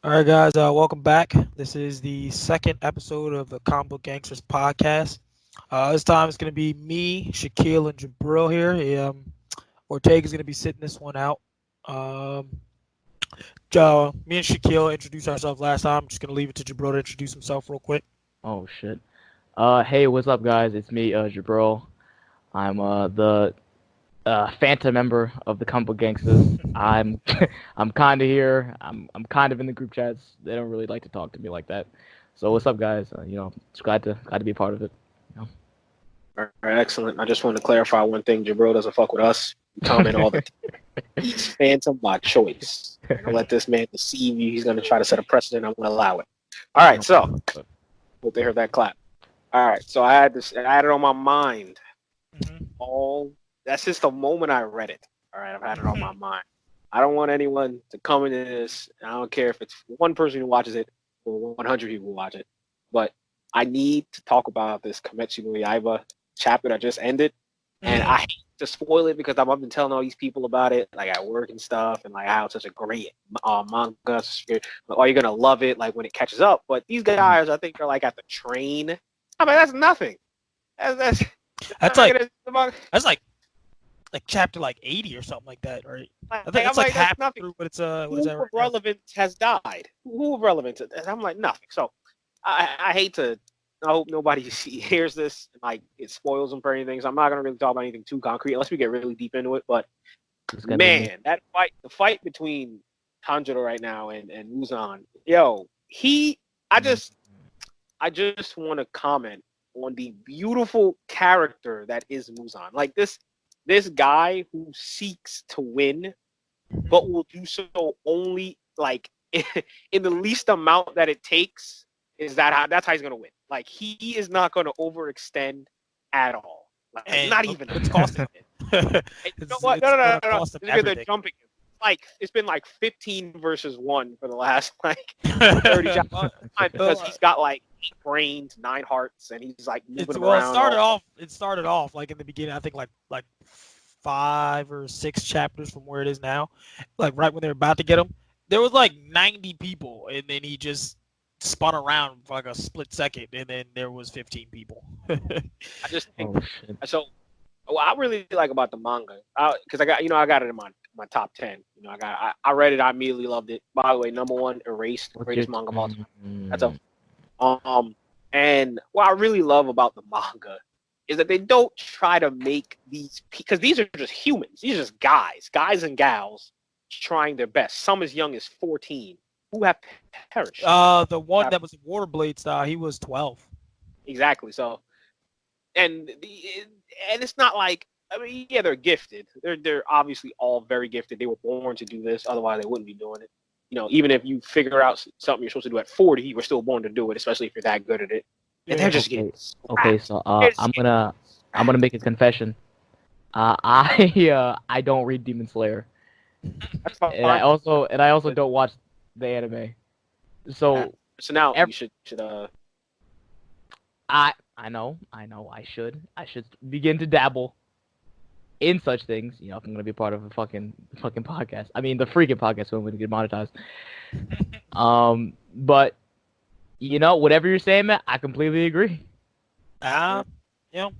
All right, guys, welcome back. This is the second episode of the Comic Book Gangsters podcast. This time it's going to be me, Shaquille, and Jabril here. Ortega's going to be sitting this one out. Um, Me and Shaquille introduced ourselves last time. I'm just going to leave it to Jabril to introduce himself real quick. Oh shit. Hey, what's up, guys? It's me, Jabril. I'm the Phantom member of the Comic Book Gangsters. I'm I'm kind of here. I'm kind of in the group chats. They don't really like to talk to me like that. So what's up, guys? Just glad to be a part of it. You know? All right, excellent. I just want to clarify one thing. Jabril doesn't fuck with us. Comment all the time. He's Phantom by choice. Don't let this man deceive you. He's going to try to set a precedent. I'm going to allow it. All right, so hope they heard that clap. All right, so I had it on my mind. That's just the moment I read it. All right, I've had it on my mind. I don't want anyone to come into this. I don't care if it's one person who watches it or 100 people who watch it, but I need to talk about this Kimetsu no Yaiba chapter that just ended, and I hate to spoil it because I've been telling all these people about it, like at work and stuff, and like how it's such a great manga. Oh, you're gonna love it, like when it catches up. But these guys, I think, are like at the train. I mean, that's nothing. That's like chapter like 80 or something like that, right? I think like, it's like half nothing. through, but it's Who of relevance has died? Who of relevance? I'm like nothing. So I hate to. I hope nobody hears this and like it spoils them for anything. So I'm not gonna really talk about anything too concrete unless we get really deep into it. But man, that the fight between Tanjiro right now and Muzan, I just want to comment on the beautiful character that is Muzan. Like this guy who seeks to win, but will do so only like in the least amount that it takes. That's how he's gonna win. Like he is not gonna overextend at all. Like, not even. It's costing it. You know what? No. They're jumping. It's been like 15 versus 1 for the last like 30 chapters because he's got like 8 brains, 9 hearts, and he's like moving around. It started off like in the beginning. I think like 5 or 6 chapters from where it is now. Like right when they're about to get him, there was like 90 people, and then he just spun around for like a split second, and then there was 15 people. I just think so. What I really like about the manga, because I got it in my top 10. I read it. I immediately loved it. By the way, number 1, Erased, greatest manga of all time. That's and what I really love about the manga is that they don't try to make these, because these are just humans. These are just guys and gals trying their best. Some as young as 14 who have perished. The one that was a water blade style, he was 12. Exactly. So, and it's not like, I mean, yeah, they're gifted. They're obviously all very gifted. They were born to do this. Otherwise, they wouldn't be doing it. Even if you figure out something you're supposed to do at 40, you were still born to do it, especially if you're that good at it. And they're just getting okay. So I'm gonna make a confession. I don't read Demon Slayer, and I also don't watch the anime. So now you should I know I should begin to dabble in such things, if I'm gonna be part of a fucking podcast. I mean the freaking podcast when we get monetized. But whatever you're saying, man, I completely agree. Yeah. Don't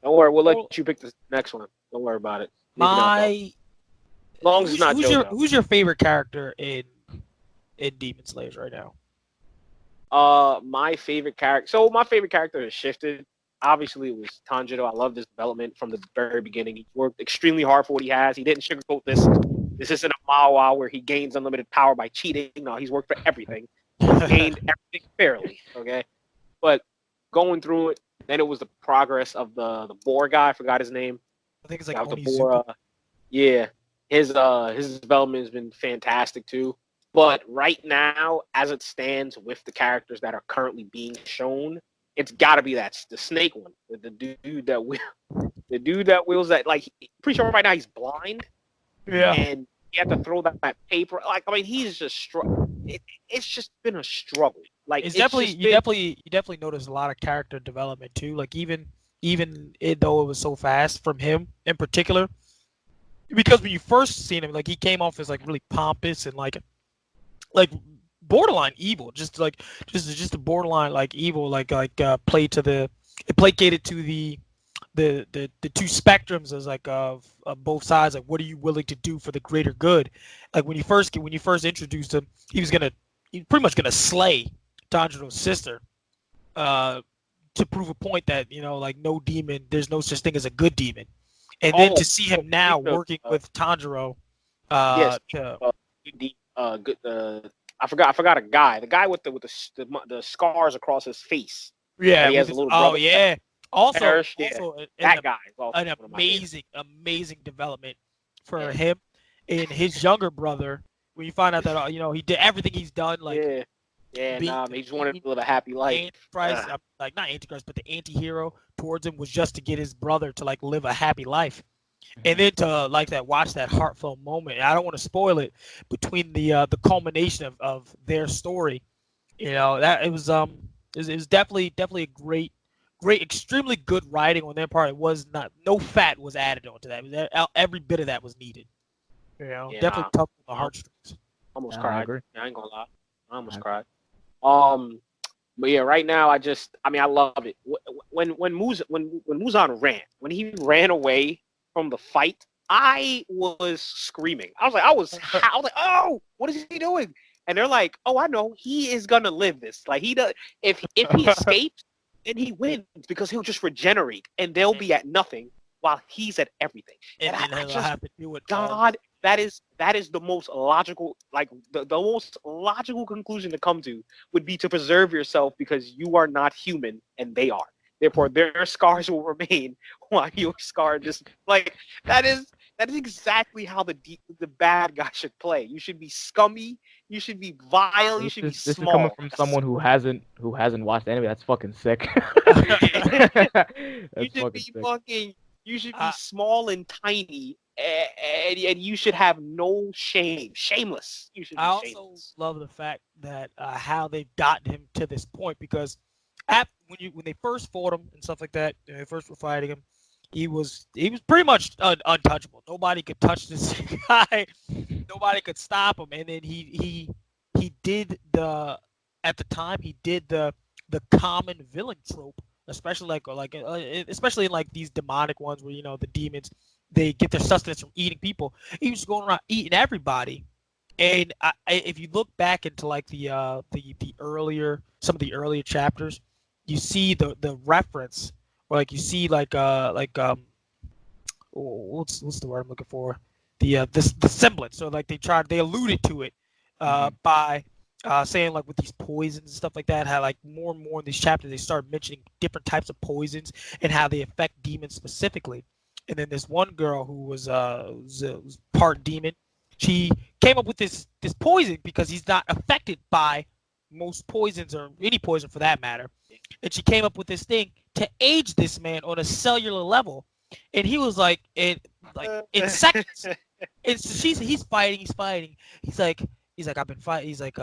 worry, we'll let you pick the next one. Don't worry about it. As long as it's not who's your favorite character in Demon Slayer right now? My favorite character. So my favorite character has shifted. Obviously, it was Tanjiro. I love this development from the very beginning. He worked extremely hard for what he has. He didn't sugarcoat this. This isn't a Mawa where he gains unlimited power by cheating. No, he's worked for everything. He's gained everything fairly. Okay, but going through it, then it was the progress of the boar guy. I forgot his name. I think it's like Onizuka. Yeah, his development has been fantastic too. But right now, as it stands with the characters that are currently being shown, it's got to be the snake one, the dude that wheels that. Like, pretty sure right now he's blind. Yeah. And you have to throw that paper. Like, I mean, he's just it's just been a struggle. Like, you definitely notice a lot of character development too. Like even though it was so fast from him in particular, because when you first seen him, like he came off as like really pompous and like borderline evil, just a borderline like evil, played to the it placated to the two spectrums as like of both sides. Like, what are you willing to do for the greater good? Like when you first introduced him, he's pretty much gonna slay Tanjiro's sister, uh, to prove a point that like no demon, there's no such thing as a good demon. And then to see him now working with Tanjiro, yes, to, good. I forgot a guy. The guy with the scars across his face. yeah, And he with has a his, little oh brother. yeah, also Perish, yeah. also That guy is also an one of my favorites. amazing development for Yeah. him and his younger brother. When you find out that he did everything he's done, like Yeah. Yeah, being he just wanted to live a happy life. Antichrist, like not Antichrist, but the anti-hero towards him was just to get his brother to like live a happy life. And then to like that, watch that heartfelt moment. I don't want to spoil it, between the culmination of their story. That it was definitely a great, extremely good writing on their part. It was not, no fat was added onto that. Every bit of that was needed. Yeah, Definitely tough on the heartstrings. Almost I cried. agree. I ain't gonna lie. I almost I cried. But yeah, right now I love it. When Muzan when he ran away from the fight, I was screaming. I was like, oh, what is he doing? And they're like, oh, I know, he is gonna live this. Like he does. If he escapes, then he wins because he'll just regenerate, and they'll be at nothing while he's at everything. And I then he'll just, have to do it. God, that is the most logical, like the most logical conclusion to come to would be to preserve yourself because you are not human and they are. Therefore, their scars will remain while your scar just like that is exactly how the bad guy should play. You should be scummy. You should be vile. You should be This is small. coming from someone who hasn't watched anime. That's fucking sick. You should be fucking. You should be small and tiny, and you should have no shame. Shameless. You should be I shameless. also love the fact that how they've gotten him to this point, because when they first fought him and stuff like that, when they first were fighting him, he was pretty much untouchable. Nobody could touch this guy. Nobody could stop him. And then he did at the time he did the common villain trope, especially especially in like these demonic ones where the demons, they get their sustenance from eating people. He was going around eating everybody. And if you look back into like the earlier, some of the earlier chapters, you see the reference, or like you see what's the word I'm looking for, the semblance. So like they alluded to it by saying like with these poisons and stuff like that, how like more and more in these chapters they start mentioning different types of poisons and how they affect demons specifically. And then this one girl who was part demon, she came up with this poison because he's not affected by most poisons, or any poison for that matter. And she came up with this thing to age this man on a cellular level. And he was like, in seconds. And so he's fighting. He's like, I've been fighting. He's like,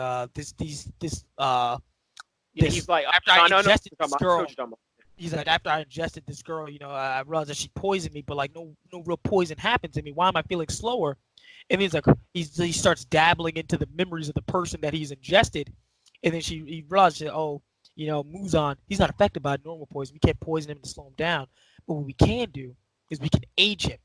he's like, after I ingested this girl. He's like, after I ingested this girl, I realized that she poisoned me, but like no real poison happened to me. Why am I feeling slower? And he's like, he starts dabbling into the memories of the person that he's ingested, and then he realized that, Muzan, he's not affected by normal poison. We can't poison him to slow him down, but what we can do is we can age him.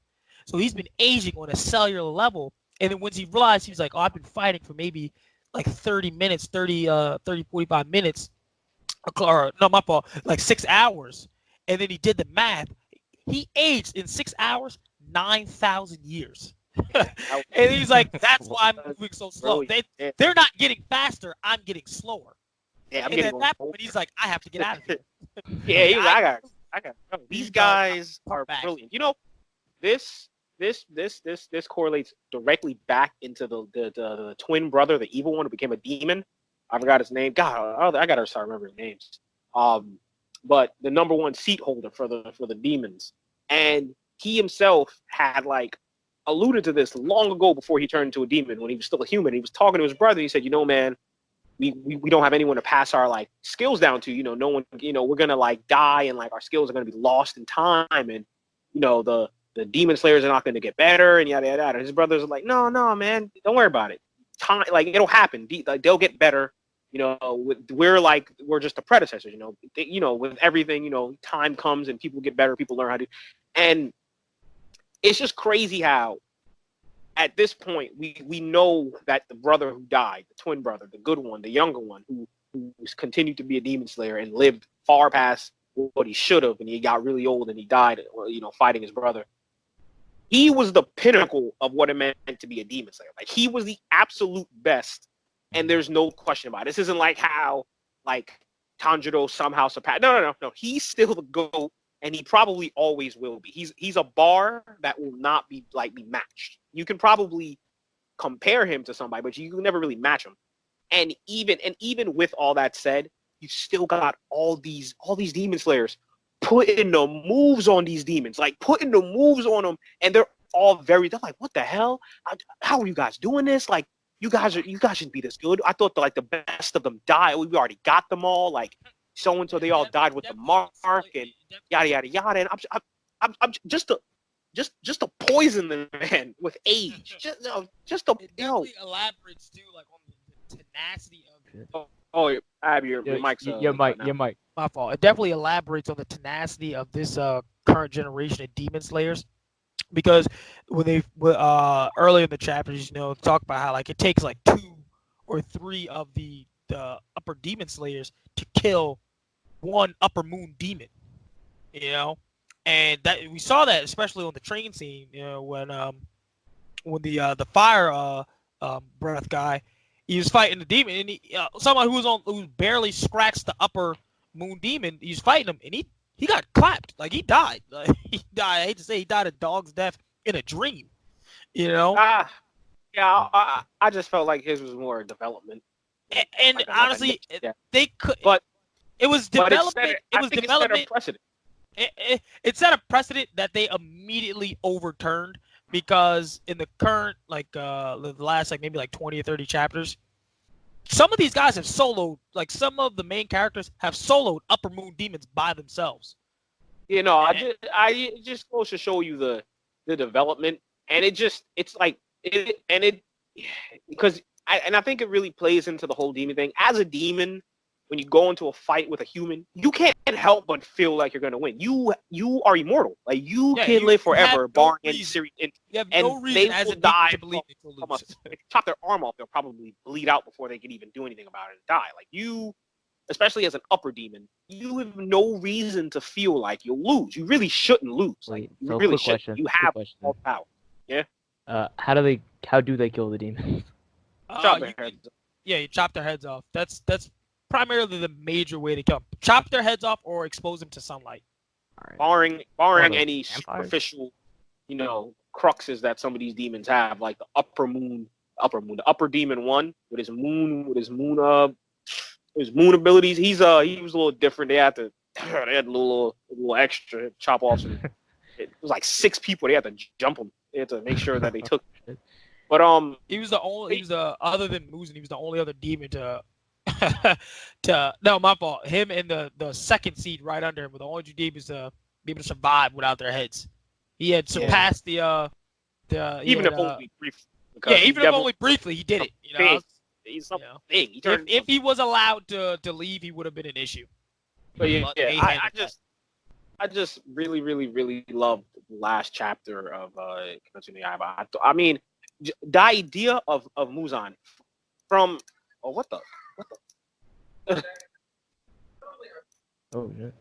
So he's been aging on a cellular level, and then once he realized, he was like, oh, I've been fighting for maybe like 30 minutes, 45 minutes, or no, my fault, like 6 hours, and then he did the math. He aged in 6 hours 9,000 years. And he's like, that's why I'm moving so slow. They're not getting faster. I'm getting slower. Yeah, and at that point, he's like, I have to get out of here. Yeah, he's like, I got. These guys are brilliant. This correlates directly back into the twin brother, the evil one who became a demon. I forgot his name. God, I gotta start remembering names. But the number one seat holder for the demons, and he himself had like alluded to this long ago before he turned into a demon. When he was still a human, he was talking to his brother. He said, man, we don't have anyone to pass our like skills down to. No one. We're gonna like die, and like our skills are gonna be lost in time, and the demon slayers are not gonna get better, and yada yada yada. His brothers are like, no, man, don't worry about it. time, like it'll happen. Like, they'll get better. We're just the predecessors. With everything, time comes and people get better. People learn how to, and it's just crazy how, at this point, we know that the brother who died, the twin brother, the good one, the younger one, who's continued to be a demon slayer and lived far past what he should have, and he got really old and he died, fighting his brother. He was the pinnacle of what it meant to be a demon slayer. Like, he was the absolute best, and there's no question about it. This isn't like how, like, Tanjiro somehow surpassed. No. He's still the GOAT, and he probably always will be. He's a bar that will not be matched. You can probably compare him to somebody, but you can never really match him. And even with all that said, you still got all these demon slayers putting the moves on these demons, like putting the moves on them, and they're like, what the hell? How are you guys doing this? Like, you guys shouldn't be this good. I thought the best of them died. We already got them all. Like, so and so, they all died with the mark and yada yada yada. And I'm just to poison the man with age. Just to It definitely elaborates too, like on the tenacity of. Abby, your mic's your mic. My fault. It definitely elaborates on the tenacity of this current generation of demon slayers, because when they earlier in the chapters, talk about how like it takes like 2 or 3 of the upper demon slayers to kill one upper moon demon, and that we saw that especially on the train scene, when the fire breath guy, he was fighting the demon, and someone who barely scratched the upper moon demon, he's fighting him, and he got clapped, like he died. Like, he died. I hate to say, he died a dog's death in a dream. I just felt like his was more development. And honestly, they could. But it was development. It was development. It set a precedent that they immediately overturned, because in the current the last maybe 20 or 30 chapters, some of these guys have soloed, like some of the main characters have soloed upper moon demons by themselves. I just goes to show you the development, and because I think it really plays into the whole demon thing. As a demon, when you go into a fight with a human, you can't help but feel like you're gonna win. You are immortal. Like, you can live forever, barring any serious. You have no reason as a demon to believe it will lose. If you chop their arm off, they'll probably bleed out before they can even do anything about it and die. Like, you, especially as an upper demon, you have no reason to feel like you'll lose. You really shouldn't lose. Like, you really shouldn't. You have all power. Yeah. How do they kill the demons? You chop their heads off. That's primarily the major way to kill them. Chop their heads off or expose them to sunlight. All right. Barring any superficial, cruxes that some of these demons have, like the upper demon one with his moon abilities. He was a little different. They had a little extra chop off. It was like 6 people. They had to jump him. They had to make sure that they took. But other than Muzan, he was the only other demon to no, my fault. Him and the second seed right under him were the only 2 demons to be able to survive without their heads. He had surpassed even if only briefly. Even if only briefly, he did it. He's something. If he was allowed to leave, he would have been an issue. But I just really, really, really loved the last chapter of Kimetsu no Yaiba. I mean, the idea of Muzan from what the oh shit.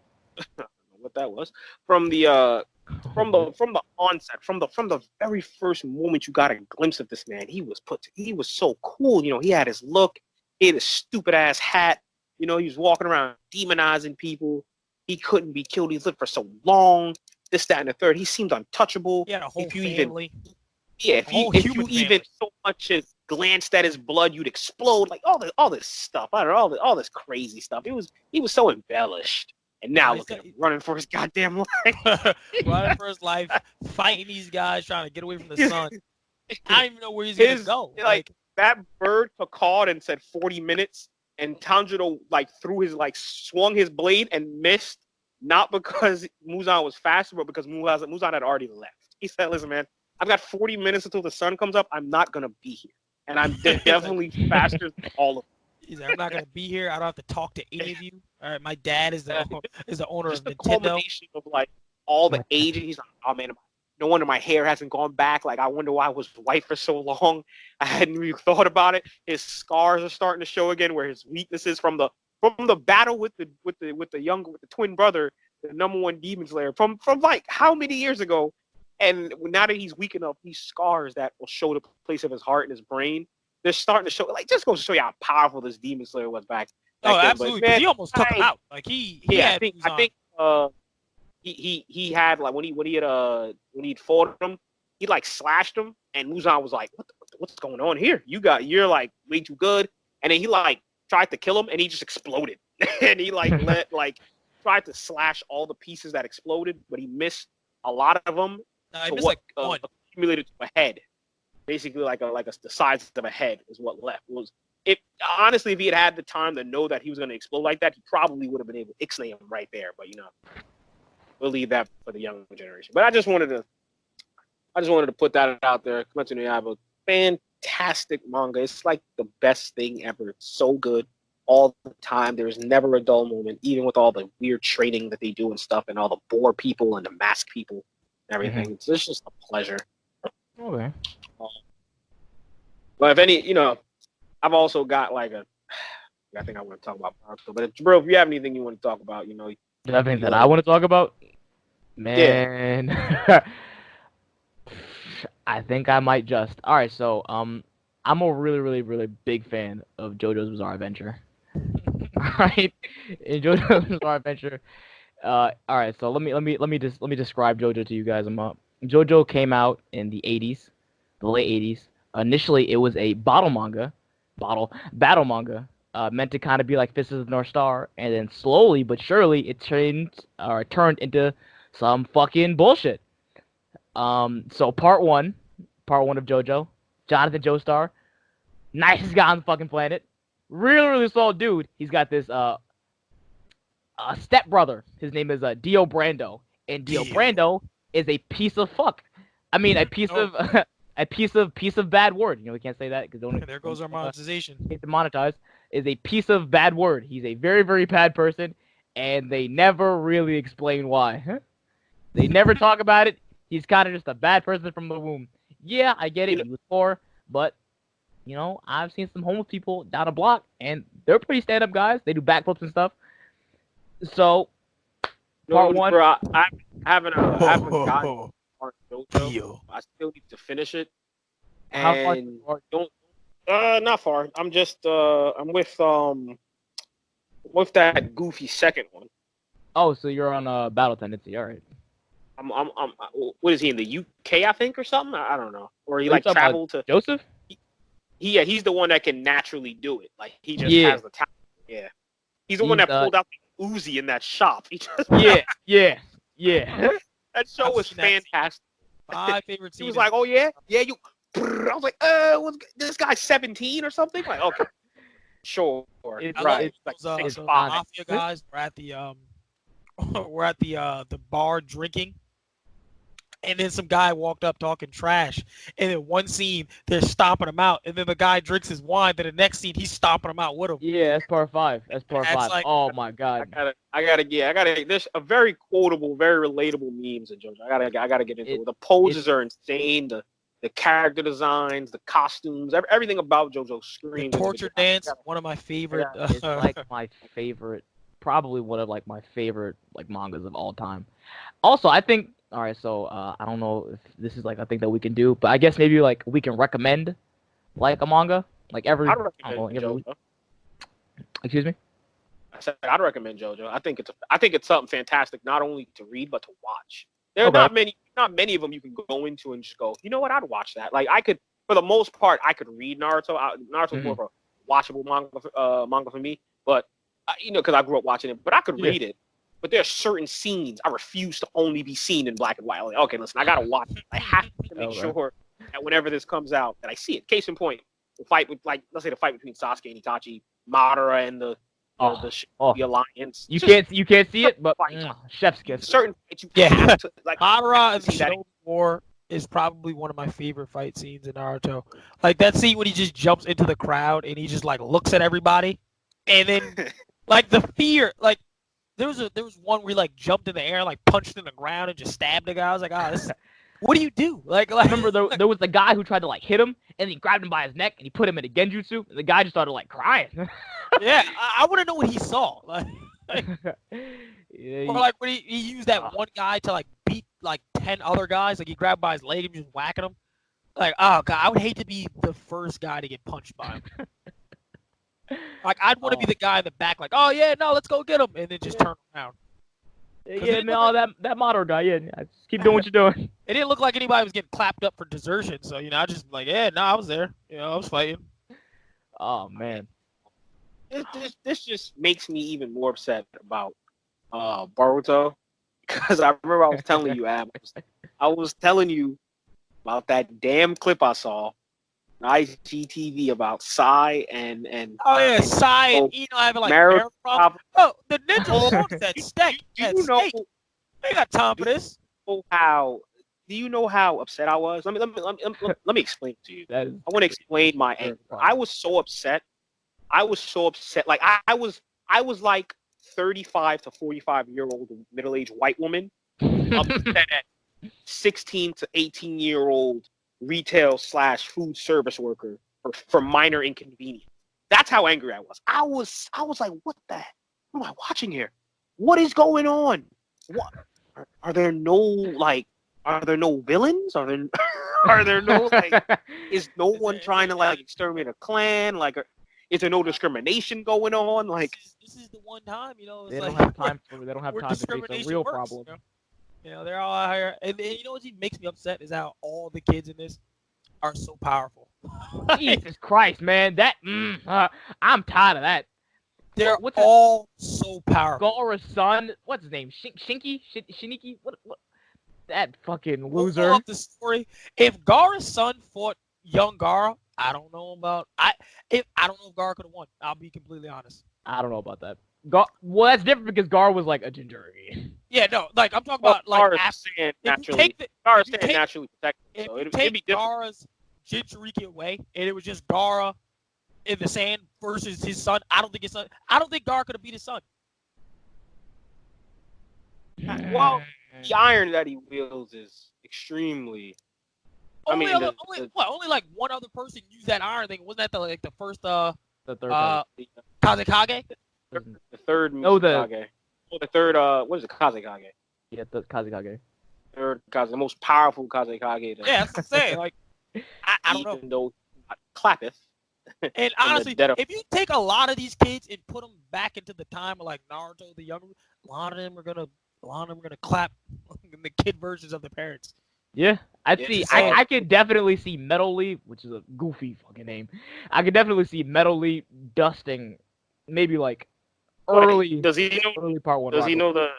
What that was from the onset, from the very first moment you got a glimpse of this man. He was so cool. He had his look, he had his stupid ass hat. He was walking around demonizing people. He couldn't be killed. He lived for so long. This, that, and the third. He seemed untouchable. He had a whole family. If you even so much as glanced at his blood, you'd explode. Like all this stuff. I don't know, all this crazy stuff. He was so embellished. And now look at him running for his goddamn life. Running for his life, fighting these guys, trying to get away from the sun. I don't even know where he's gonna go. Like that bird called and said 40 minutes, and Tanjiro swung his blade and missed, not because Muzan was faster, but because Muzan had already left. He said, "Listen, man, I've got 40 minutes until the sun comes up. I'm not gonna be here." and I'm definitely faster than all of He's like, I'm not gonna be here. I don't have to talk to any of you. All right, my dad is them. the owner Just of the Nintendo. culmination of like all the aging. He's like, oh man, no wonder my hair hasn't gone back. Like I wonder why I was white for so long. I hadn't really thought about it. His scars are starting to show again, where his weaknesses from the battle with the twin brother, the #1 demon slayer from like how many years ago. And now that he's weak enough, these scars that will show the place of his heart and his brain, they're starting to show. Like just goes to show you how powerful this demon slayer was back then. Absolutely. But man, He almost took him out. Like he yeah, had I think he had like when he'd fought him, he like slashed him, and Muzan was like, what's going on here? You're like way too good. And then he like tried to kill him, and he just exploded. And he tried to slash all the pieces that exploded, but he missed a lot of them. he To missed what like one. accumulated to a head, basically the size of a head is what left. If honestly, if he had the time to know that he was going to explode like that, he probably would have been able to ixnay him right there. But we'll leave that for the younger generation. But I just wanted to put that out there. Kimetsu no Yaiba, fantastic manga. It's like the best thing ever. It's so good all the time. There's never a dull moment, even with all the weird training that they do and stuff, and all the boar people and the mask people and everything. Mm-hmm. So it's just a pleasure. Okay. But if any, I've also got like I think I want to talk about Naruto. But bro, if you have anything you want to talk about, Nothing that I want to talk about, man. Yeah. I think I might just. All right, so I'm a really, really, really big fan of JoJo's Bizarre Adventure. All right, in JoJo's Bizarre Adventure. All right, so let me describe JoJo to you guys. JoJo came out in the late 80s. Initially, it was a battle manga, meant to kind of be like Fist of the North Star, and then slowly but surely it turned into some fucking bullshit. So part one of JoJo, Jonathan Joestar, nicest guy on the fucking planet, really, really solid dude. He's got this stepbrother. His name is Dio Brando, and Dio Brando is a piece of fuck. I mean, a piece of a piece of bad word. We can't say that because there goes our monetization. Get demonetized. Is a piece of bad word. He's a very, very bad person, and they never really explain why. They never talk about it. He's kind of just a bad person from the womb. Yeah, I get it. He was poor, but I've seen some homeless people down a block, and they're pretty stand-up guys. They do backflips and stuff. So, part one. Bro, I haven't gotten part JoJo. I still need to finish it. How far? Not far. I'm just I'm with that goofy second one. Oh, so you're on Battle Tendency, all right. I'm what is he in the UK, I think, or something? I don't know. Or he like traveled to Joseph? He's the one that can naturally do it. Like he just has the talent. Yeah. He's the one that pulled out the Uzi in that shop. He just Yeah. That show was fantastic. My favorite scene. He was like, "Oh yeah, you." I was like, this guy's 17 or something." Like, okay, sure, right. Like 6'5". Mafia guys were at the bar drinking, and then some guy walked up talking trash, and then one scene they're stomping him out, and then the guy drinks his wine, then the next scene he's stomping him out with him. Yeah, that's part 5. Like, oh my god. I gotta. There's a very quotable, very relatable memes in JoJo. I gotta get into it. The poses are insane. The character designs, the costumes, everything about JoJo screams. The torture dance, one of my favorite. It's like my favorite, probably one of like my favorite like mangas of all time. Also, I think. All right, so I don't know if this is like a thing that we can do, but I guess maybe like we can recommend like a manga, like every. I'd recommend JoJo. Excuse me. I said I'd recommend JoJo. I think it's something fantastic, not only to read but to watch. There are not many of them you can go into and just go, you know what, I'd watch that. Like I could, for the most part, I could read Naruto. Naruto's more of a watchable manga for me, but because I grew up watching it. But I could read it. But there are certain scenes I refuse to only be seen in black and white. Like, okay, listen, I gotta watch it. I have to make sure that whenever this comes out, that I see it. Case in point, the fight with let's say the fight between Sasuke and Itachi, Madara and the alliance. You can't see it, but chef's kiss. Certain fights you have to Madara is the war. is probably one of my favorite fight scenes in Naruto. Like that scene when he just jumps into the crowd and he just like looks at everybody, and then like the fear, like there was one where he like jumped in the air, like punched in the ground and just stabbed the guy. I was like, oh, this, what do you do? I remember there was the guy who tried to like hit him, and he grabbed him by his neck and he put him in a genjutsu, and the guy just started like crying. yeah, I want to know what he saw. Like, Yeah, or like when he used that one guy to like beat like 10 other guys, like he grabbed by his leg and just whacking him. Like, oh god, I would hate to be the first guy to get punched by him. Like, I'd want to be the guy in the back, like, oh yeah, no, let's go get him, and then just turn around. yeah, man, all that motto guy. Yeah, just keep doing what you're doing. It didn't look like anybody was getting clapped up for desertion, so I just like, yeah, no, I was there. I was fighting. Oh man. This just makes me even more upset about Boruto, because I remember I was telling you, Ab, I was telling you about that damn clip I saw on IGTV about Sai and oh yeah, Sai and Ino having like marrow problems. Oh, the ninja lords that steak. They got time for this. Do you know how upset I was? Let me explain it to you. I want to explain my anger. I was so upset. Like I was like 35 to 45-year-old middle-aged white woman upset at 16 to 18-year-old retail / food service worker for minor inconvenience. That's how angry I was. I was like, what am I watching here? What is going on? What are there no villains? Are there no like is no one trying to like exterminate a clan? Like is there no discrimination going on? Like this is the one time, they don't have time to face a real problem. They're all out here, and you know what makes me upset is how all the kids in this are so powerful. Jesus Christ, man, I'm tired of that. They're all so powerful. Gaara's son, what's his name? Shiniki? What? That fucking loser. We'll the story. If Gaara's son fought young Gaara, I don't know about. I don't know if Gaara could have won. I'll be completely honest. I don't know about that. Well, that's different because Gaara was like a Jinchuriki. Yeah, no, like I'm talking about like Gaara's naturally protected. So it'd be Gaara's Jinchuriki away, and it was just Gaara in the sand versus his son. I don't think Gaara could have beat his son. Well, the iron that he wields is extremely. Only like one other person used that iron thing. Wasn't that the first the third Kazekage? The third Kazekage. The third what is it, Kazekage? Yeah, the Kazekage. Third Kazekage, the most powerful Kazekage. Yeah, that's what I'm saying. Like I don't know. Even though clappeth. And honestly, if you take a lot of these kids and put them back into the time of like Naruto, the younger, a lot of them are gonna clap in the kid versions of the parents. Yeah, I could definitely see Metal Lee, which is a goofy fucking name. I could definitely see Metal Lee dusting, maybe like early. Does he know? Early part one. Does he know the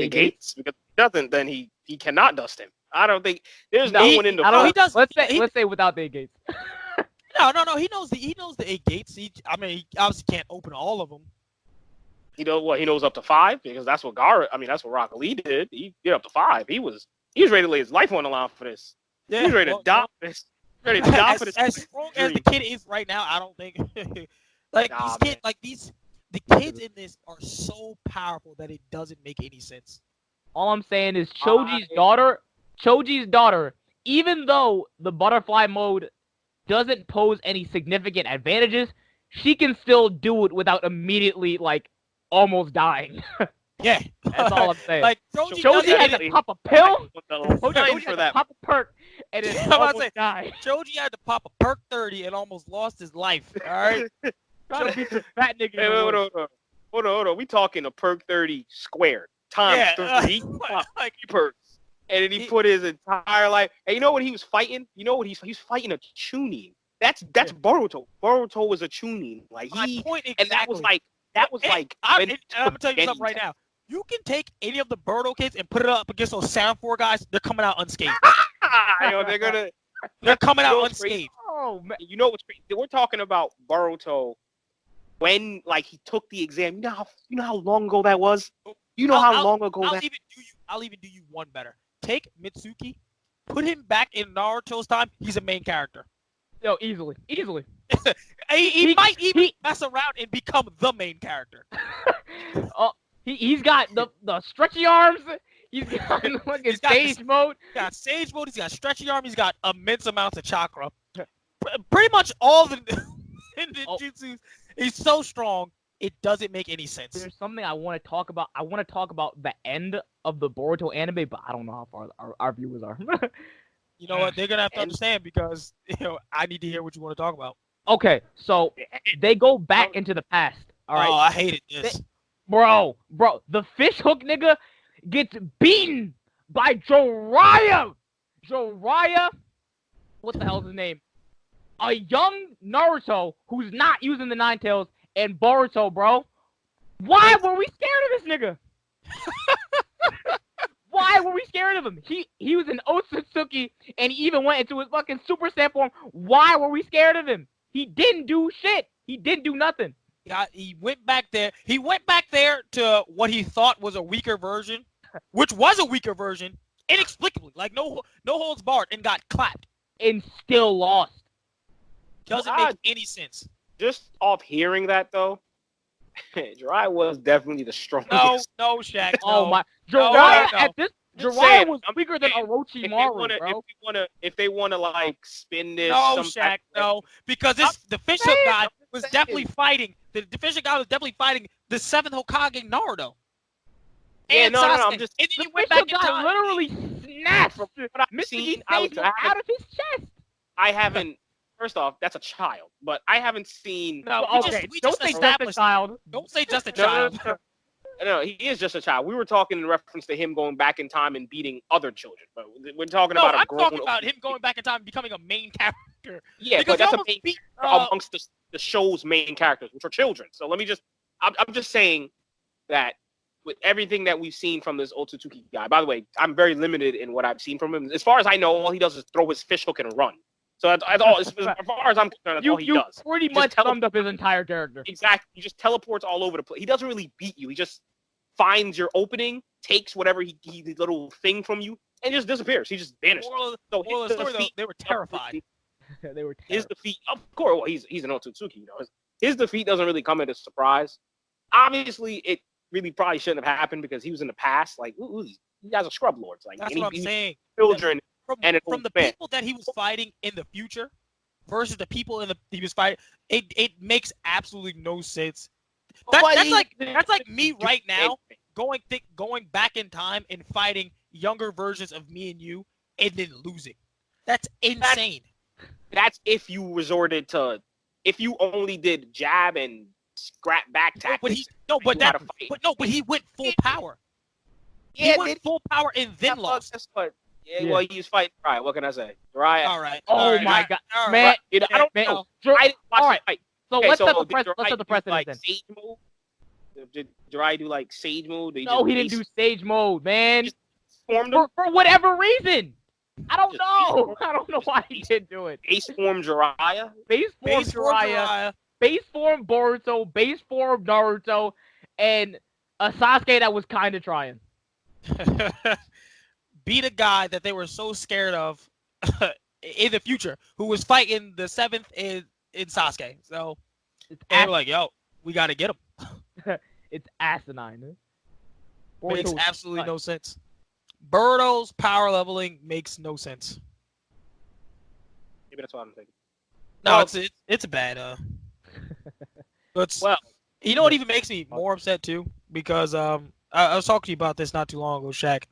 gates? Because if he doesn't, then he cannot dust him. I don't think there's no one in the. He does. Let's say without the 8 gates. No. He knows the 8 gates. He obviously can't open all of them. You know what? He knows up to 5 because that's what that's what Rock Lee did. He did up to 5. He was ready to lay his life on the line for this. Yeah, he was ready to die for this. Ready to die for this. As strong as the kid is right now, I don't think the kids in this are so powerful that it doesn't make any sense. All I'm saying is Choji's daughter, even though the butterfly mode doesn't pose any significant advantages, she can still do it without immediately like almost dying. Yeah, that's all I'm saying. Like Choji had to pop a pill. Choji had to pop a perk and then almost die. Choji had to pop a perk 30 and almost lost his life. All right, trying to beat this fat nigga. Hold on. We talking a perk 30 squared times 3. Like perks, and then he put his entire life. And you know what he was fighting? You know what he's fighting a Chunin. That's Boruto. Boruto was a Chunin. Like and that was like. I'm gonna tell you something right now. You can take any of the Boruto kids and put it up against those Sound 4 guys. They're coming out unscathed. They're coming out unscathed. Oh man, you know what's crazy? We're talking about Boruto when like he took the exam. You know how long ago that was? You know how long ago I'll even do you one better. take Mitsuki, put him back in Naruto's time. He's a main character. Yo, easily. He might even mess around and become the main character. He's got the stretchy arms. He's got fucking sage mode. He's got sage mode. He's got stretchy arm. He's got immense amounts of chakra. Pretty much all the ninjutsus. He's so strong. It doesn't make any sense. There's something I want to talk about. I want to talk about the end of the Boruto anime, but I don't know how far our viewers are. You know what? They're gonna have to understand because I need to hear what you want to talk about. Okay, so they go back into the past. All right. Oh, I hated this. Bro, the fish hook nigga gets beaten by Jiraiya. Jiraiya, what the hell is his name? A young Naruto who's not using the Nine Tails and Boruto, bro. Why were we scared of this nigga? Why were we scared of him? He was an Otsutsuki and he even went into his fucking Super Saiyan form. Why were we scared of him? He didn't do shit. He didn't do nothing. He went back there. He went back there to what he thought was a weaker version, which was a weaker version, inexplicably, like no holds barred, and got clapped. And still lost. Doesn't make any sense. Just off hearing that though, Jiraiya was definitely the strongest. No, Shaq. Oh no. my, Jiraiya at this. Jiraiya was weaker than Orochimaru, bro. If they wanna like spin this, no, Shaq, no, because the fish hook guy was definitely fighting. The fish hook guy was definitely fighting the 7th Hokage Naruto. Yeah, and no, Sasuke. I'm just. And then The you went fish back in hook guy time. literally snatched From what I've Mr. seen, out of his chest. I haven't. First off, that's a child, but I haven't seen. No, Okay, we don't just say just a established. child. Don't say just a No, child. No, he is just a child. We were talking in reference to him going back in time and beating other children, but we're talking No, about a I'm grown. talking about him going back in time and becoming a main character. Yeah, Because but that's he a almost main beat, amongst the show's main characters, which are children. So let me just. I'm just saying that with everything that we've seen from this Otsutsuki guy. By the way, I'm very limited in what I've seen from him. As far as I know, all he does is throw his fish hook and run. So that's all. As far as I'm concerned, that's all he does. Pretty He much just summed up his entire character. Exactly. He just teleports all over the place. He doesn't really beat you. He just finds your opening, takes whatever he little thing from you, and just disappears. He just vanishes. Moral of the story, though, they were terrified. They were His defeat, of course, well, he's an Otsutsuki, you know. His defeat doesn't really come as a surprise. Obviously, it really probably shouldn't have happened because he was in the past. Like, you guys are scrub lords. Like, That's what I'm saying. children From the people that he was fighting in the future versus the people he was fighting, it makes absolutely no sense. That's like me right now going back in time and fighting younger versions of me and you and then losing. That's insane. That's if you resorted to, if you only did jab and scrap back tactics. But he went full power. Yeah, he went full power and then lost. That's what. Yeah, well, he was fighting. All right, what can I say? Right. All right. Oh my god, man! You know, I don't know. I didn't watch the fight. So Okay, let's set the did precedent like then. Sage mode? Did Jiraiya do like Sage mode? No, he didn't do stage mode, man. Just formed him? For whatever reason. I don't know. I don't know why he didn't do it. Base form Jiraiya? Base form Jiraiya, base form Boruto, base form Naruto, and a Sasuke that was kind of trying. Beat a guy that they were so scared of in the future, who was fighting the 7th in Sasuke. So they were like, "Yo, we got to get him." It's asinine. Makes absolutely no sense. Boruto's power leveling makes no sense. Maybe that's what I'm thinking. No, it's bad. Well, you know what even makes me more upset too? Because I was talking to you about this not too long ago, Shaq.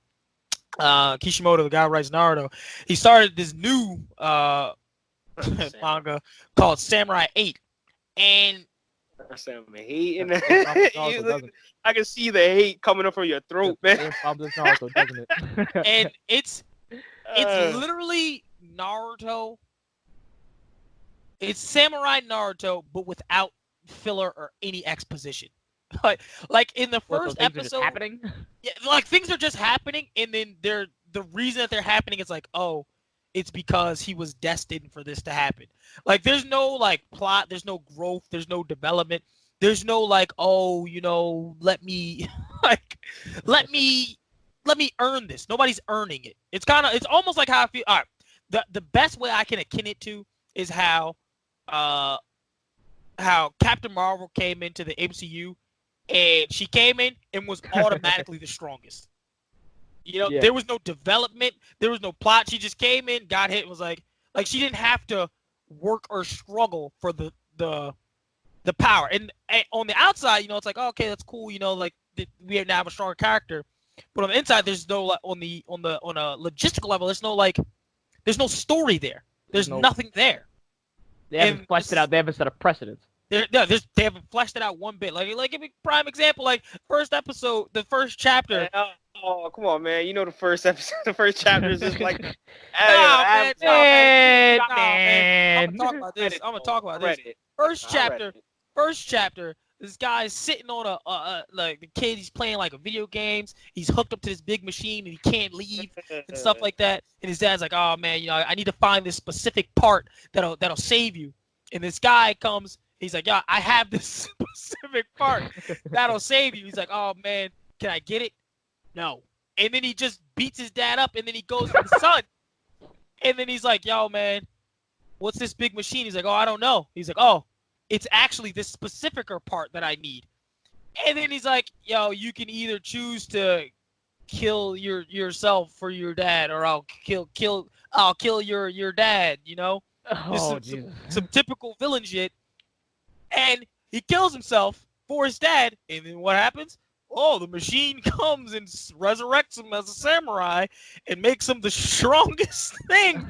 Kishimoto, the guy who writes Naruto, he started this new manga called Samurai 8, and hating. I can see the hate coming up from your throat, man. And it's literally Naruto. It's Samurai Naruto, but without filler or any exposition. Like in the first episode, happening. Yeah, like things are just happening, and then the reason that they're happening is like, oh, it's because he was destined for this to happen. Like there's no like plot, there's no growth, there's no development, there's no like, oh, you know, let me let me earn this. Nobody's earning it. It's almost like how I feel. All right, the best way I can akin it to is uh how Captain Marvel came into the MCU, and she came in and was automatically the strongest. Yeah. There was no development, there was no plot. She just came in, got hit, and was like she didn't have to work or struggle for the power. And on the outside, it's like, oh, okay, that's cool. Like we now have a stronger character, but on the inside, there's no like on a logistical level, there's no story there. There's No, nothing there. they haven't fleshed it out. They haven't set a precedent. They haven't fleshed it out one bit. Like give me a prime example. Like first episode, the first chapter. Oh, come on, man! You know the first episode, the first chapter is just like, man. I'm gonna talk about this. First chapter. This guy's sitting on like the kid. He's playing like a video games. He's hooked up to this big machine and he can't leave and stuff like that. And his dad's like, oh man, I need to find this specific part that'll save you. And this guy comes. He's like, yeah, I have this specific part that'll save you. He's like, oh man, can I get it? No. And then he just beats his dad up, and then he goes to the son. And then he's like, yo, man, what's this big machine? He's like, oh, I don't know. He's like, oh, it's actually this specificer part that I need. And then he's like, yo, you can either choose to kill yourself for your dad, or I'll kill your dad, Oh, Jesus. Some typical villain shit. And he kills himself for his dad, and then what happens? Oh, the machine comes and resurrects him as a samurai and makes him the strongest thing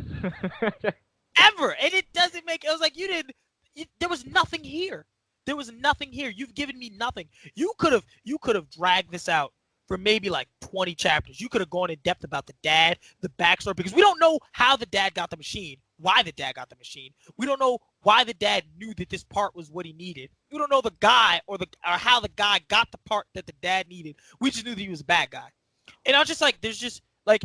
ever. And it doesn't make. It was like there was nothing here. There was nothing here. You've given me nothing. You could have dragged this out for maybe like 20 chapters. You could have gone in depth about the dad, the backstory, because we don't know how the dad got the machine, why the dad got the machine. We don't know why the dad knew that this part was what he needed. We don't know the guy or how the guy got the part that the dad needed. We just knew that he was a bad guy. And I was just like, there's just like,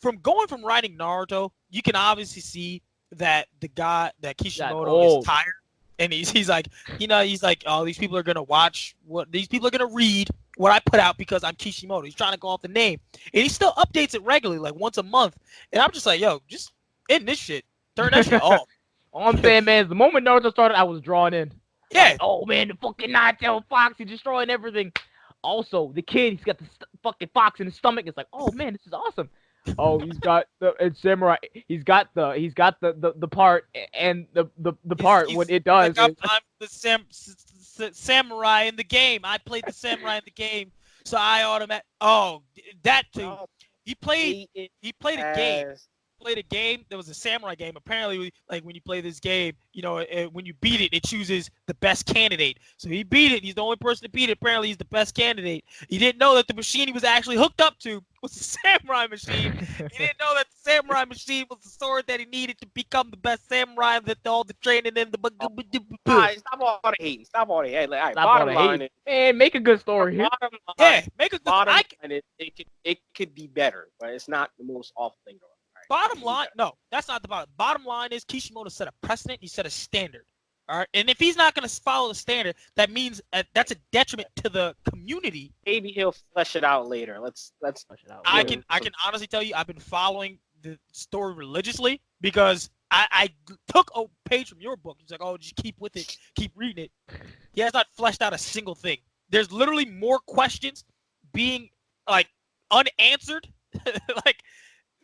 from writing Naruto, you can obviously see that the guy, that Kishimoto is tired. And he's like, oh, these people are going to watch these people are going to read what I put out because I'm Kishimoto. He's trying to go off the name. And he still updates it regularly, like once a month. And I'm just like, yo, just end this shit. Turn that shit off. All I'm saying, man, is the moment Naruto started, I was drawn in. Yeah. Like, oh, man, the fucking Nine-Tailed Fox, he's destroying everything. Also, the kid, he's got the fucking fox in his stomach. It's like, oh, man, this is awesome. Oh, he's got the samurai. He's got the part and the part what it does. Like I'm the samurai in the game. I played the samurai in the game, so I automatic. Oh, that too. He played a game. Played a game. There was a samurai game. Apparently, like when you play this game, when you beat it, it chooses the best candidate. So he beat it. He's the only person to beat it. Apparently, he's the best candidate. He didn't know that the machine he was actually hooked up to was the samurai machine. He didn't know that the samurai machine was the sword that he needed to become the best samurai. That all the training and the. Stop all the hating. Stop all the hating. All right, bottom line is, man, make a good story here. Make a good. Bottom line is, it could be better, but it's not the most awful thing. Bottom line, no, that's not the bottom. Bottom line is Kishimoto set a precedent. He set a standard. All right, and if he's not going to follow the standard, that means that's a detriment to the community. Maybe he'll flesh it out later. Let's flesh it out. I can honestly tell you, I've been following the story religiously because I took a page from your book. He's like, oh, just keep with it, keep reading it. He has not fleshed out a single thing. There's literally more questions being like unanswered, like.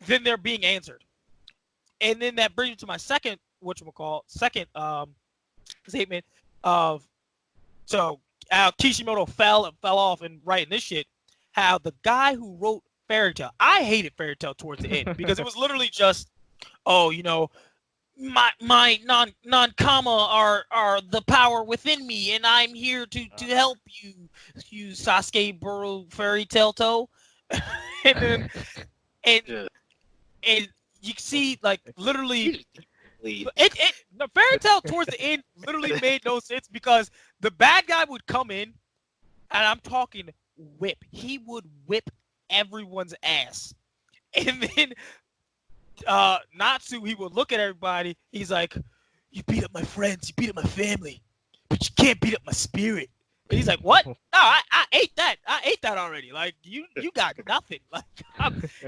Then they're being answered. And then that brings me to my second statement of how Kishimoto fell off and writing this shit, how the guy who wrote Fairy Tail, I hated Fairy Tail towards the end because it was literally just, my non-kama are the power within me and I'm here to help you Sasuke Buru Fairy Tail Toe. And you see, like, literally, the Fairy Tail towards the end literally made no sense because the bad guy would come in, and I'm talking whip. He would whip everyone's ass. And then Natsu, he would look at everybody. He's like, you beat up my friends, you beat up my family, but you can't beat up my spirit. And he's like, what? No, I ate that. I ate that already. Like you got nothing. Like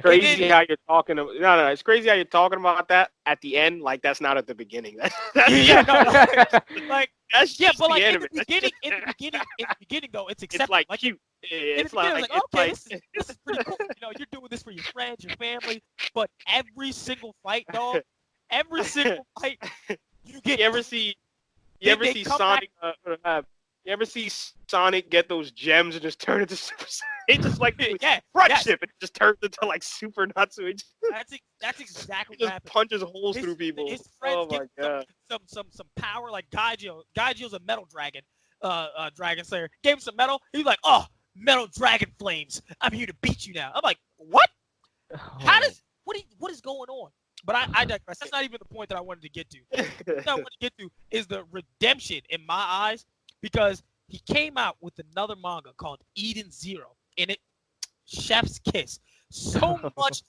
Crazy how you're talking. No. It's crazy how you're talking about that at the end. Like that's not at the beginning. Yeah, no, like that's yeah, just but like the in anime. the beginning though, it's It's acceptable. like Like cute. Yeah, in the it's beginning, like, it's like, okay, it's this is pretty cool. You know, you're doing this for your friends, your family, but every single fight, dog, every single fight, you get. you ever see they come Sonic? You ever see Sonic get those gems and just turn into Super Saiyan? It's just like yeah, friendship. It just turns into like Super Natsu. It that's exactly what just happened. punches holes through people. His friends Oh my give god! some power, like Gaijio. Gaijio's a metal dragon, dragon slayer. Gave him some metal. He's like, oh, metal dragon flames. I'm here to beat you now. I'm like, what? How does what is going on? But I digress. That's not even the point that I wanted to get to. What I want to get to is the redemption in my eyes, because he came out with another manga called Eden Zero. In it, chef's kiss. So much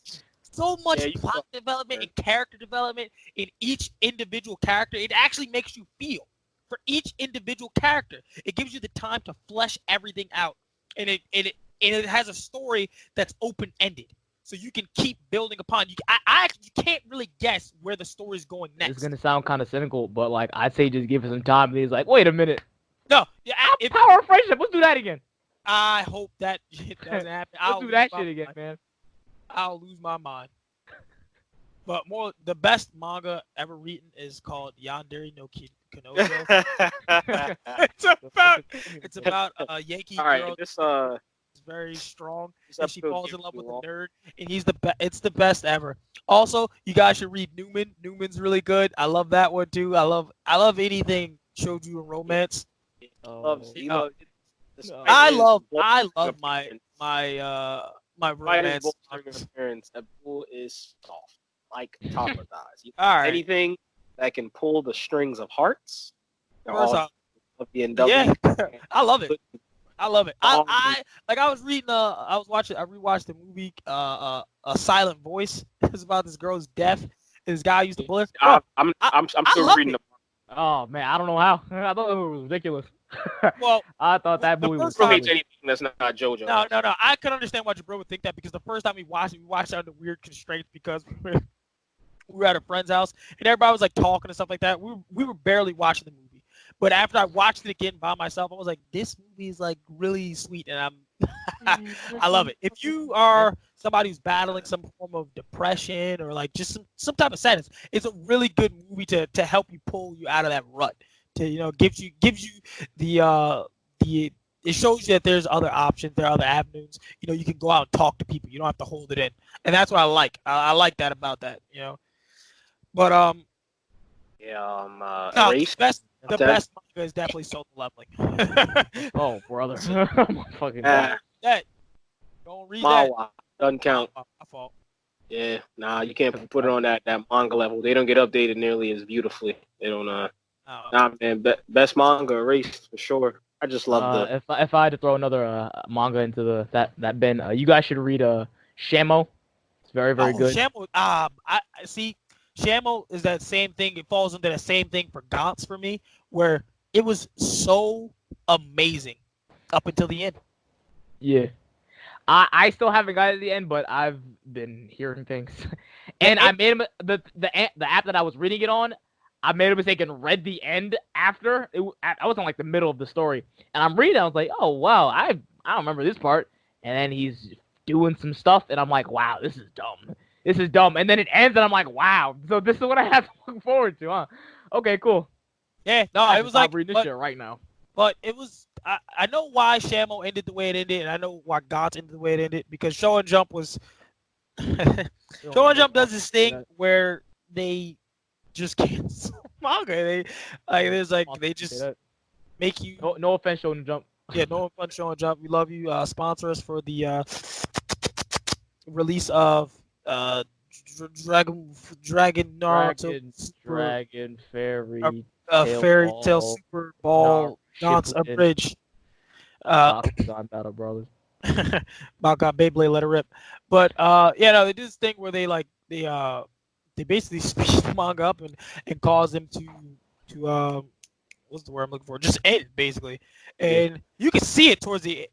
Yeah, plot development and character development in each individual character. It actually makes you feel for each individual character. It gives you the time to flesh everything out, and it has a story that's open ended. So you can keep building upon. You can't really guess where the story's going next. It's gonna sound kind of cynical, but like I'd say, just give it some time. And he's like, wait a minute, No, yeah, power of friendship. Let's do that again. I hope that it doesn't happen. Let's do that shit again, man. I'll lose my mind. But the best manga ever written is called Yandere no Kanojo. it's about a Yankee All right, girl. this Is very strong, and she episode falls gets in love too with a long. nerd, and it's the best ever. Also, you guys should read Newman. Newman's really good. I love that one too. I love anything shoujo and romance. He loves No. I love my my romance. appearance. That bull is soft, like Topper guys. All right. Anything that can pull the strings of hearts. First off, Of the NW. yeah, I love it. I love it. Um, I was reading. I rewatched the movie. A Silent Voice. It's about this girl's deaf. And this guy used to bully her. I'm still love reading it. the. Oh man, I don't know how. I thought it was ridiculous. Well, I thought that the movie was first Bro time- hates anything that's not JoJo. No. I could understand why Jabro would think that, because the first time we watched it under weird constraints, because we were at a friend's house and everybody was like talking and stuff like that. We were barely watching the movie. But after I watched it again by myself, I was like, this movie is like really sweet, and I love it. If you are somebody who's battling some form of depression or like just some type of sadness, it's a really good movie to help you pull you out of that rut. To gives you the it shows you that there's other options, there are other avenues. You can go out and talk to people. You don't have to hold it in, and that's what I like. I like that about that. But Yeah. no, Erased. the best manga is definitely Solo Leveling. Oh brother, fucking. That don't read that. Mawa doesn't count. My fault. Yeah, nah, you can't put it on that manga level. They don't get updated nearly as beautifully. They don't. Nah, man, best manga erased for sure. I just love the. If I had to throw another manga into that bin, you guys should read Shamo. It's very good. Shamo, I see. Shamo is that same thing. It falls into the same thing for Gantz for me, where it was so amazing up until the end. Yeah. I still haven't got to the end, but I've been hearing things. And I made the app that I was reading it on, I made a mistake and read the end after. I was in like the middle of the story. And I'm reading, I was like, oh wow, I don't remember this part. And then he's doing some stuff, and I'm like, wow, this is dumb. This is dumb. And then it ends, and I'm like, wow. So this is what I have to look forward to, huh? Okay, cool. Yeah, no, it was like reading this shit right now. But it was I know why Shamo ended the way it ended, and I know why Gantz ended the way it ended, because Show and Jump was Show and Jump does this thing where they just cancel manga. They just make you no offense, Show and Jump. Yeah, no offense, Show and Jump. We love you. Sponsor us for the release of Dragon Naruto Dragon Fairy Fairy Tale Super Ball Gantz Abridged. Battle Brothers. My God, Beyblade, let it rip. But they do this thing where they basically speed the manga up and cause them to what's the word I'm looking for? Just end basically, and you can see it towards the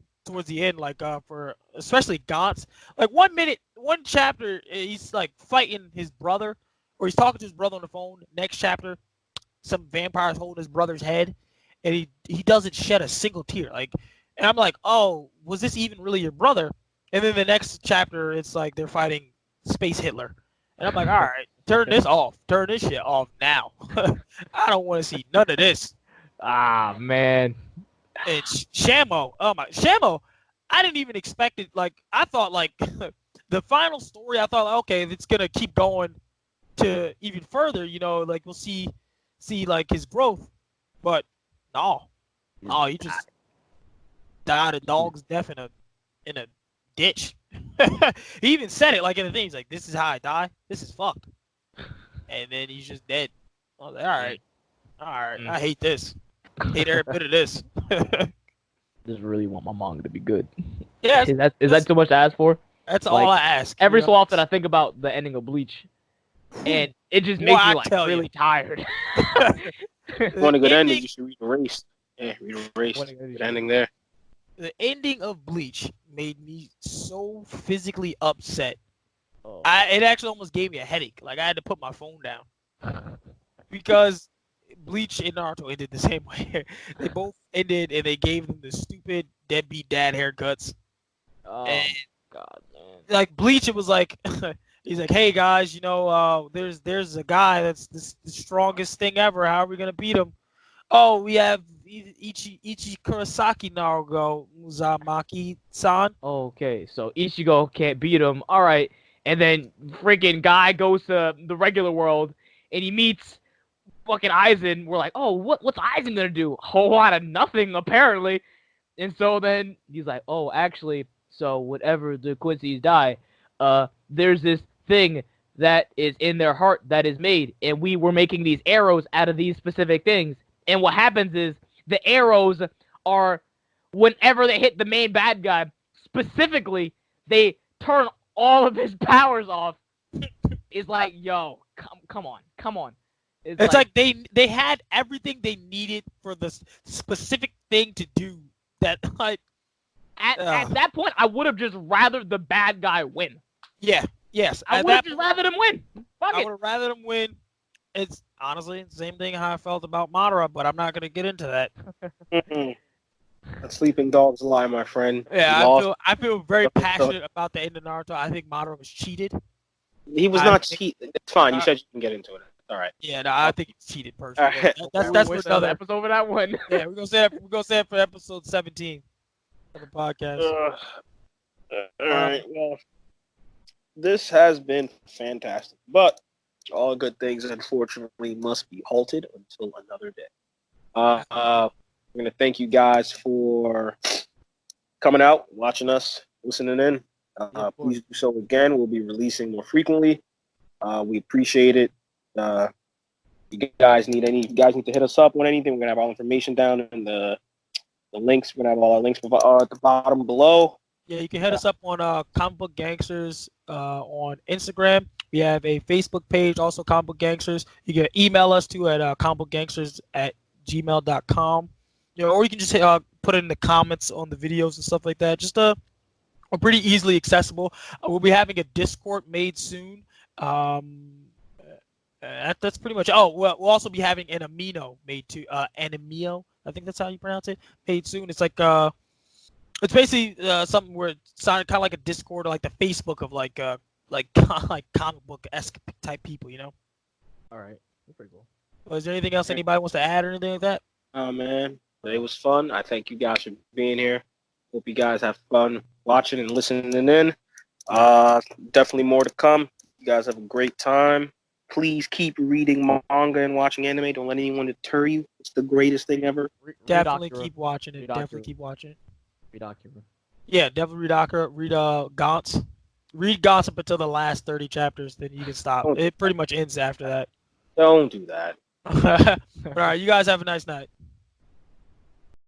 end, like for especially Gaunt's. Like 1 minute, one chapter, he's like fighting his brother, or he's talking to his brother on the phone. Next chapter, some vampires holding his brother's head, and he doesn't shed a single tear. Like, and I'm like, oh, was this even really your brother? And then the next chapter, it's like they're fighting Space Hitler, and I'm like, all right, turn this off, turn this shit off now. I don't want to see none of this. Ah, man. And Shamo, oh my, Shamo, I didn't even expect it. Like, I thought, like, the final story, I thought, okay, it's gonna keep going to even further. You know, like we'll see like his growth, but no, he just died a dog's death in a ditch. He even said it like in the thing. He's like, "This is how I die. This is fucked," and then he's just dead. I was like, all right, I hate this. Hate every bit of this. Just really want my manga to be good. Yeah, is that too much to ask for? That's Like, all I ask. Every so often, I think about the ending of Bleach, and it just makes me like really tired. If you want a good ending, you should read Erased. Yeah, read Erased. Good ending there. The ending of Bleach made me so physically upset. Oh. It actually almost gave me a headache. Like, I had to put my phone down because Bleach and Naruto ended the same way. They both ended, and they gave them the stupid deadbeat dad haircuts. Oh, and, God, man. Like, Bleach, it was like, he's like, hey, guys, you know, there's a guy that's the strongest thing ever. How are we going to beat him? Oh, we have Ichi Kurosaki Naruto Uzumaki-san. Okay, so Ichigo can't beat him. All right, and then freaking guy goes to the regular world, and he meets fucking Aizen. We're like, oh, what's Aizen gonna do? A whole lot of nothing, apparently. And so then he's like, oh, actually, so whatever the Quincy's die, there's this thing that is in their heart that is made, and we were making these arrows out of these specific things. And what happens is the arrows are, whenever they hit the main bad guy, specifically, they turn all of his powers off. It's like, yo, come on. It's like they had everything they needed for the specific thing to do that. Like, at that point, I would have just rather the bad guy win. Yeah. Yes. I would have just rather them win. Fuck I it. would have rather them win. It's honestly the same thing how I felt about Madara, but I'm not gonna get into that. A sleeping dog's lie, my friend. Yeah, I feel very passionate about the end of Naruto. I think Madara was cheated. He was not cheated. It's fine. You said you can get into it. All right. Yeah, no, I think he's cheated personally. Right. That's for another episode over that one. Yeah, we're gonna say it for episode 17 of the podcast. All right. Well, this has been fantastic, but all good things, unfortunately, must be halted until another day. We're going to thank you guys for coming out, watching us, listening in. Please do so again. We'll be releasing more frequently. We appreciate it. You guys need to hit us up on anything. We're going to have all information down in the links. We're going to have all our links at the bottom below. Yeah, you can hit us up on Comic Book Gangsters on Instagram. We have a Facebook page, also Comic Book Gangsters. You can email us too at comicbookgangsters@gmail.com. You know, or you can just put it in the comments on the videos and stuff like that. Just we're pretty easily accessible. We'll be having a Discord made soon. That's pretty much. Oh, well, we'll also be having an Amino made too. Animio, I think that's how you pronounce it. Made soon. It's like it's basically something where it's kind of like a Discord or like the Facebook of like comic book esque type people, you know. All right, that's pretty cool. Well, is there anything else anybody wants to add or anything like that? Oh man, it was fun. I thank you guys for being here. Hope you guys have fun watching and listening in. Definitely more to come. You guys have a great time. Please keep reading manga and watching anime. Don't let anyone deter you. It's the greatest thing ever. Definitely keep watching it. Definitely keep watching it. Read Akira. Yeah, definitely read Akira. Read Gaunt's. Read Gaunt's up until the last 30 chapters, then you can stop. It pretty much ends after that. Don't do that. All right, you guys have a nice night.